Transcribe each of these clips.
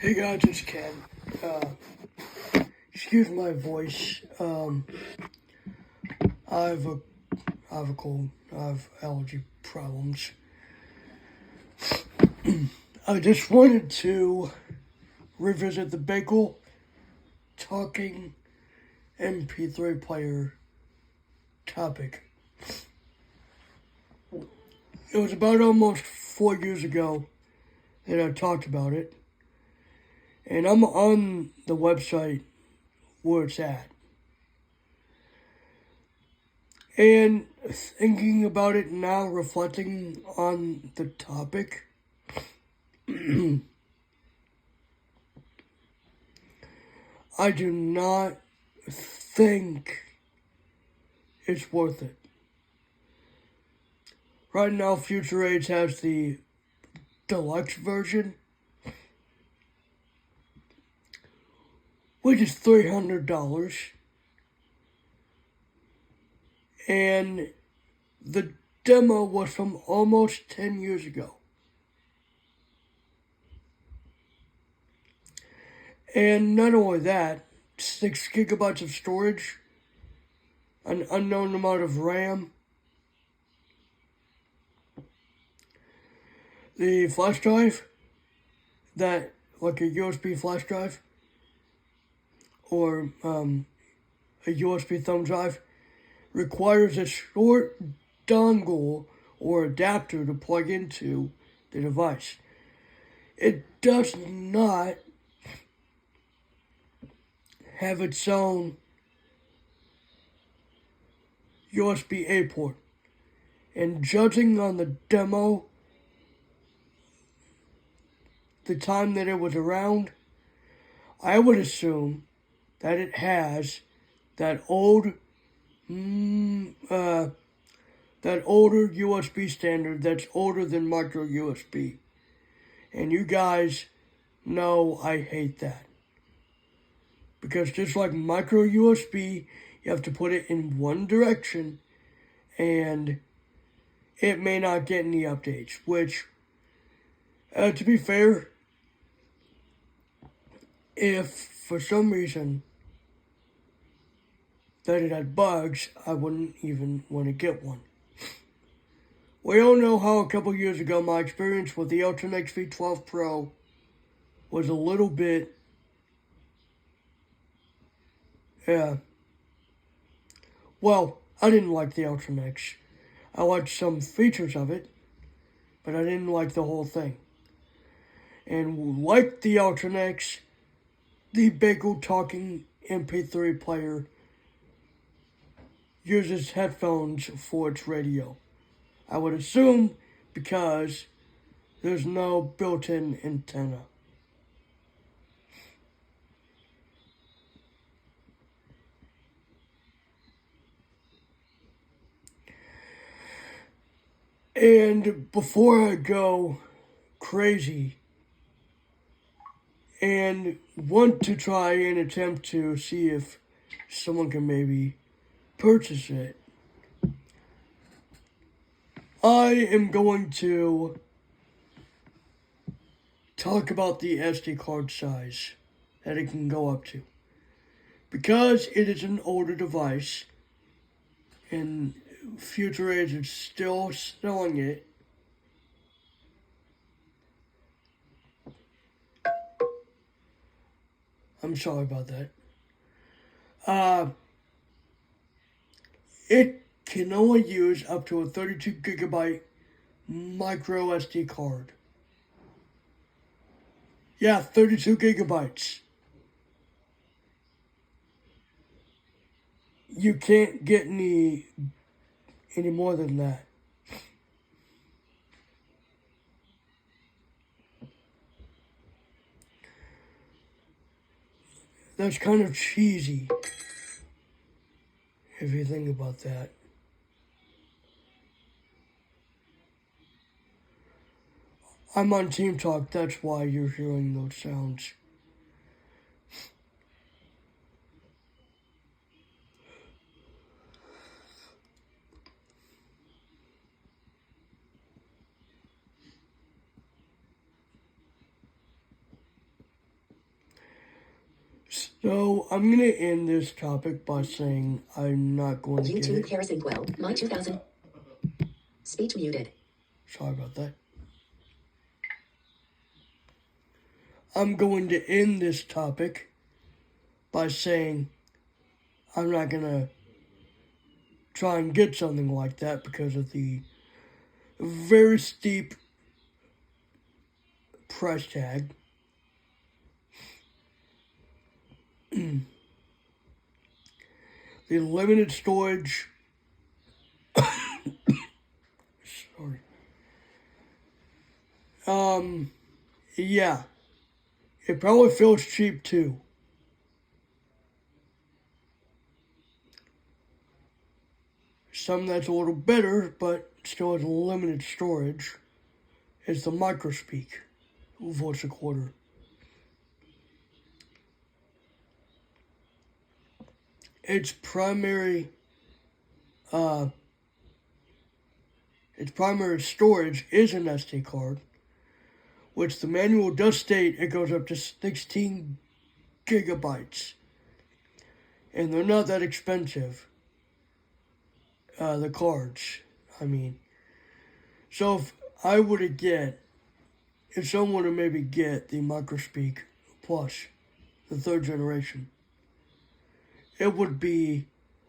Hey guys, it's Ken. Excuse my voice. I have a cold. I have allergy problems. I just wanted to revisit the Baykel talking MP3 player topic. It was about almost 4 years ago that I talked about it, and I'm on the website where it's at. And thinking about it now, reflecting on the topic, I do not think it's worth it. Right now, Future Age has the deluxe version, which is $300. And the demo was from almost 10 years ago. And not only that, 6 gigabytes of storage, an unknown amount of RAM, the flash drive, that like a USB flash drive, or a USB thumb drive, requires a short dongle or adapter to plug into the device. It does not have its own USB-A port. And judging on the demo, the time that it was around, I would assume that it has that older USB standard that's older than micro USB. And you guys know I hate that. Because just like micro USB, you have to put it in one direction and it may not get any updates. Which, to be fair, if for some reason that it had bugs, I wouldn't even want to get one. We all know how a couple years ago my experience with the Ultranex V12 Pro was a little bit, well, I didn't like the Ultranex. I liked some features of it, but I didn't like the whole thing. And like the Ultranex, the Baykel talking MP3 player uses headphones for its radio. I would assume because there's no built-in antenna. And before I go crazy and want to try and attempt to see if someone can maybe purchase it, I am going to talk about the SD card size that it can go up to. Because it is an older device and Future Age is still selling it, I'm sorry about that. It can only use up to a 32 gigabyte micro SD card. Yeah, 32 gigabytes. You can't get any more than that. That's kind of cheesy, if you think about that. I'm on Team Talk, that's why you're hearing those sounds. So I'm gonna end this topic by saying I'm not going to get YouTube it. Harrison Quill. My 2000. Speech muted. Sorry about that. I'm going to end this topic by saying I'm not gonna try and get something like that because of the very steep price tag. The limited storage. Sorry. Yeah. It probably feels cheap too. Some that's a little better, but still has limited storage, is the microspeak voice recorder. Its primary storage is an SD card, which the manual does state it goes up to 16 gigabytes. And they're not that expensive, the cards. I mean, so if someone were to maybe get the Microspeak Plus, the third generation, it would be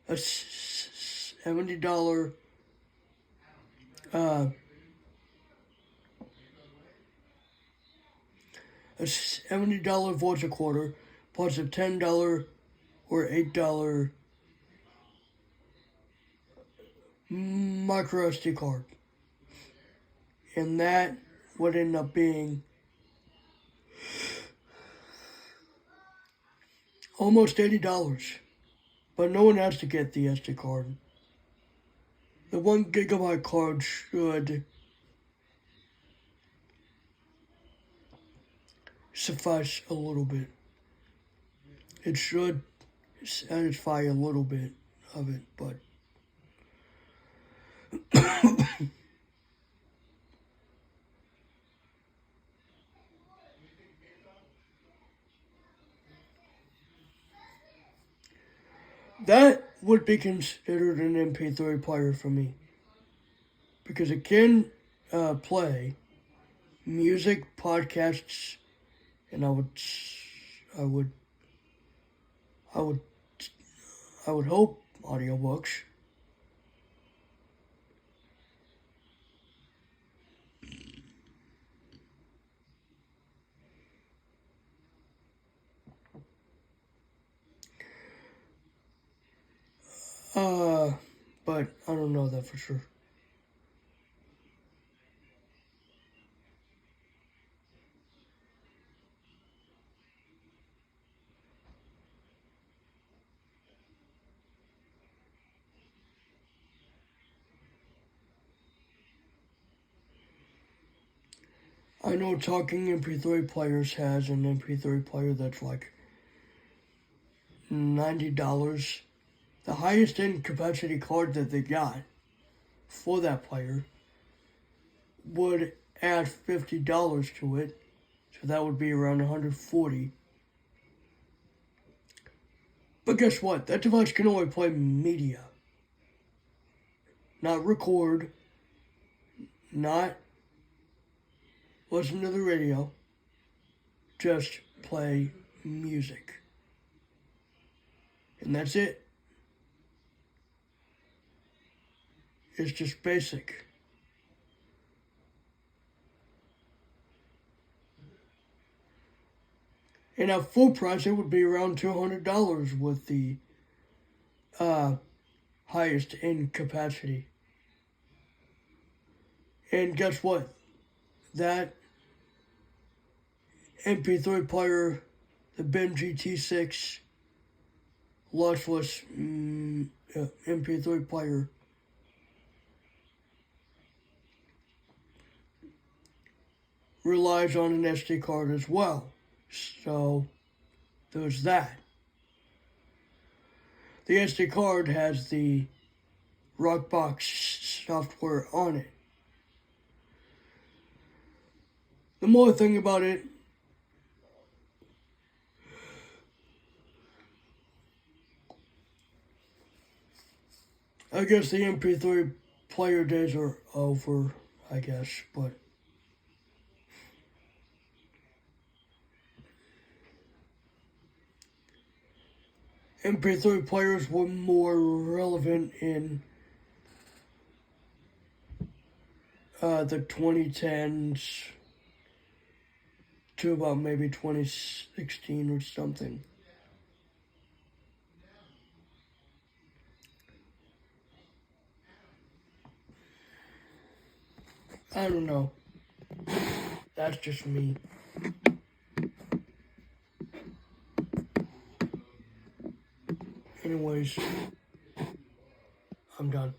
a $70 a $70 voice recorder plus a $10 or $8 micro SD card. And that would end up being almost $80. But no one has to get the SD card. The 1 gigabyte card should suffice a little bit. It should satisfy a little bit of it, but that would be considered an MP3 player for me. Because it can play music, podcasts, and I would hope audiobooks. But I don't know that for sure. I know Talking MP3 Players has an MP3 player that's like $90. The highest end capacity card that they got for that player would add $50 to it, so that would be around $140. But guess what? That device can only play media, not record, not listen to the radio, just play music. And that's it. It's just basic. And at full price, it would be around $200 with the highest end capacity. And guess what? That MP3 player, the Ben GT6 lossless MP3 player, relies on an SD card as well. So there's that. The SD card has the Rockbox software on it. The more thing about it, I guess the MP3 player days are over, I guess, but MP3 players were more relevant in the 2010s to about maybe 2016 or something. I don't know. That's just me. Anyways, I'm done.